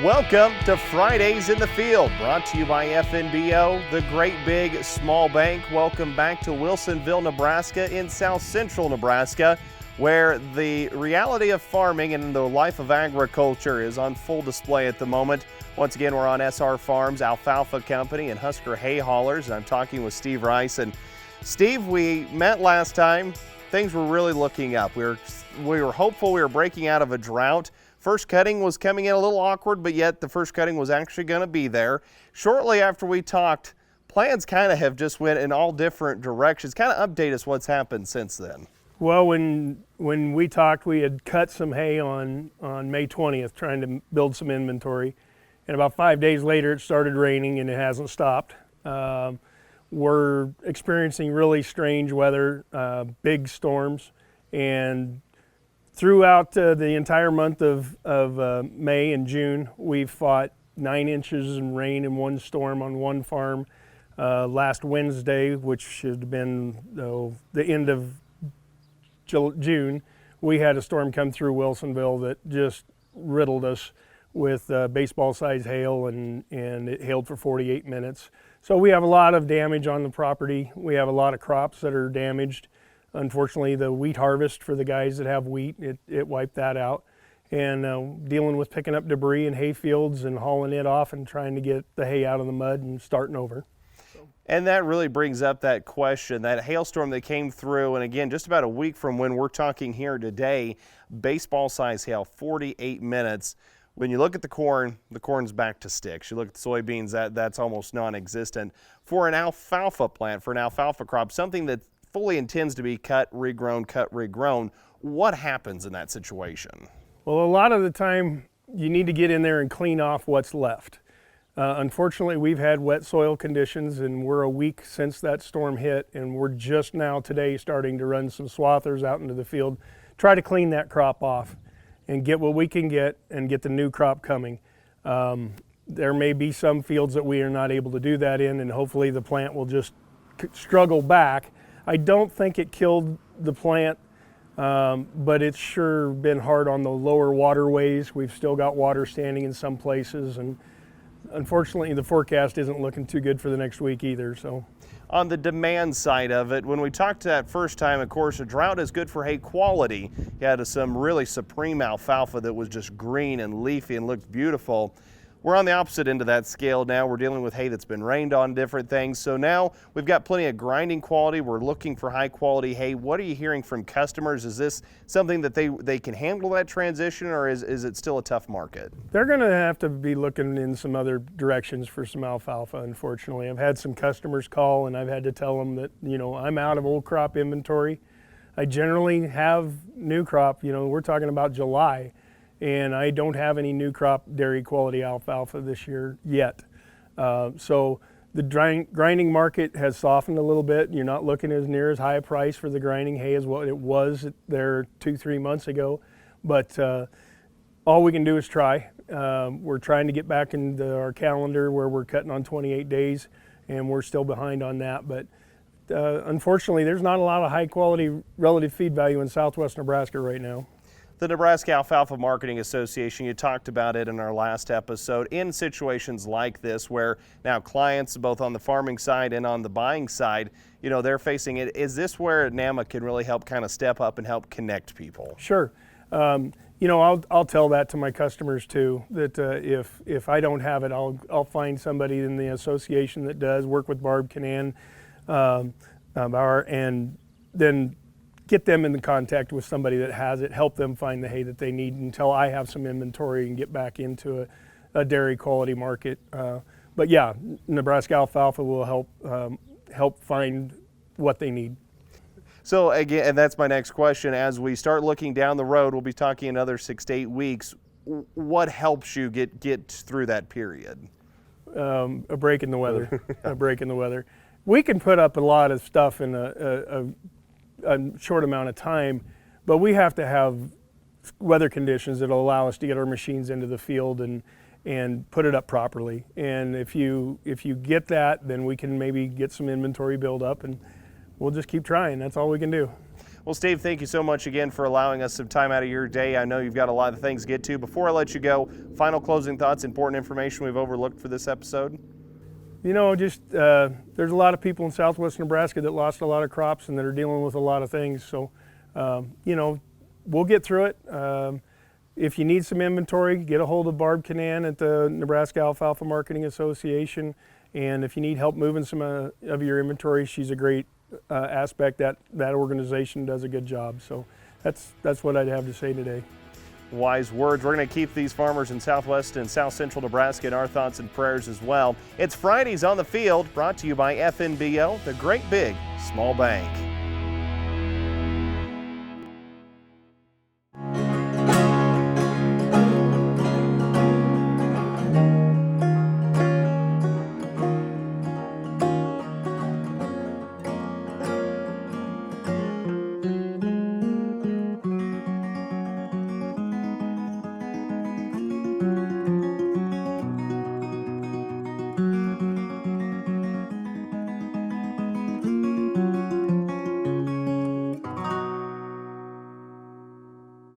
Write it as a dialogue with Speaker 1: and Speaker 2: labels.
Speaker 1: Welcome to Fridays in the Field, brought to you by FNBO, the great big small bank. Welcome back to Wilsonville, Nebraska in south central Nebraska, where the reality of farming and the life of agriculture is on full display at the moment. Once again, we're on SR Farms, Alfalfa Company, and Husker Hay Haulers, and I'm talking with Steve Rice. And Steve, we met last time. Things were really looking up. We were hopeful we were breaking out of a drought. First cutting was coming in a little awkward, but yet the first cutting was actually going to be there. Shortly after we talked, plans kind of have just went in all different directions. Kind of update us what's happened since then.
Speaker 2: Well, when we talked, we had cut some hay on May 20th, trying to build some inventory. And about 5 days later, it started raining and it hasn't stopped. We're experiencing really strange weather, big storms, and throughout the entire month of May and June, we've fought 9 inches of rain in one storm on one farm. Last Wednesday, which should have been the end of June, we had a storm come through Wilsonville that just riddled us with baseball-sized hail, and it hailed for 48 minutes. So we have a lot of damage on the property. We have a lot of crops that are damaged. Unfortunately, the wheat harvest for the guys that have wheat, it wiped that out. And dealing with picking up debris in hay fields and hauling it off and trying to get the hay out of the mud and starting over.
Speaker 1: And that really brings up that question, that hailstorm that came through, and again, just about a week from when we're talking here today, baseball-sized hail, 48 minutes. When you look at the corn's back to sticks. You look at the soybeans, that's almost non-existent. For an alfalfa plant, for an alfalfa crop, something that fully intends to be cut, regrown, what happens in that situation?
Speaker 2: Well, a lot of the time you need to get in there and clean off what's left. Unfortunately, we've had wet soil conditions, and we're a week since that storm hit, and we're just now today starting to run some swathers out into the field, try to clean that crop off and get what we can get and get the new crop coming. There may be some fields that we are not able to do that in, and hopefully the plant will just struggle back. I don't think it killed the plant, but it's sure been hard on the lower waterways. We've still got water standing in some places, and unfortunately the forecast isn't looking too good for the next week either. So,
Speaker 1: on the demand side of it, when we talked that first time, of course, a drought is good for hay quality. You had some really supreme alfalfa that was just green and leafy and looked beautiful. We're on the opposite end of that scale now. We're dealing with hay that's been rained on, different things. So now we've got plenty of grinding quality. We're looking for high quality hay. What are you hearing from customers? Is this something that they can handle that transition, or is it still a tough market?
Speaker 2: They're going to have to be looking in some other directions for some alfalfa, unfortunately. I've had some customers call, and I've had to tell them that, I'm out of old crop inventory. I generally have new crop, we're talking about July. And I don't have any new crop dairy quality alfalfa this year yet. So the grinding market has softened a little bit. You're not looking as near as high a price for the grinding hay as what it was there 2-3 months ago. But all we can do is try. We're trying to get back into our calendar where we're cutting on 28 days, and we're still behind on that. But unfortunately, there's not a lot of high quality relative feed value in Southwest Nebraska right now.
Speaker 1: The Nebraska Alfalfa Marketing Association, you talked about it in our last episode, in situations like this where now clients both on the farming side and on the buying side, they're facing it. Is this where NAMA can really help kind of step up and help connect people?
Speaker 2: Sure. I'll tell that to my customers too, that if I don't have it, I'll find somebody in the association that does, work with Barb Canan, and then get them in contact with somebody that has it, help them find the hay that they need until I have some inventory and get back into a dairy quality market. But yeah, Nebraska Alfalfa will help find what they need.
Speaker 1: So again, and that's my next question, as we start looking down the road, we'll be talking another 6 to 8 weeks. What helps you get through that period?
Speaker 2: A break in the weather. A break in the weather. We can put up a lot of stuff in a short amount of time, but we have to have weather conditions that will allow us to get our machines into the field and put it up properly. And if you get that, then we can maybe get some inventory build up, and we'll just keep trying. That's all we can do.
Speaker 1: Well, Steve, thank you so much again for allowing us some time out of your day. I know you've got a lot of things to get to. Before I let you go, final closing thoughts, important information we've overlooked for this episode?
Speaker 2: You know, just there's a lot of people in Southwest Nebraska that lost a lot of crops and that are dealing with a lot of things. So, you know, we'll get through it. If you need some inventory, get a hold of Barb Canan at the Nebraska Alfalfa Marketing Association. And if you need help moving some of your inventory, she's a great aspect. That organization does a good job. So that's what I'd have to say today.
Speaker 1: Wise words. We're going to keep these farmers in Southwest and South Central Nebraska in our thoughts and prayers as well. It's Fridays on the Field, brought to you by FNBO, the Great Big Small Bank.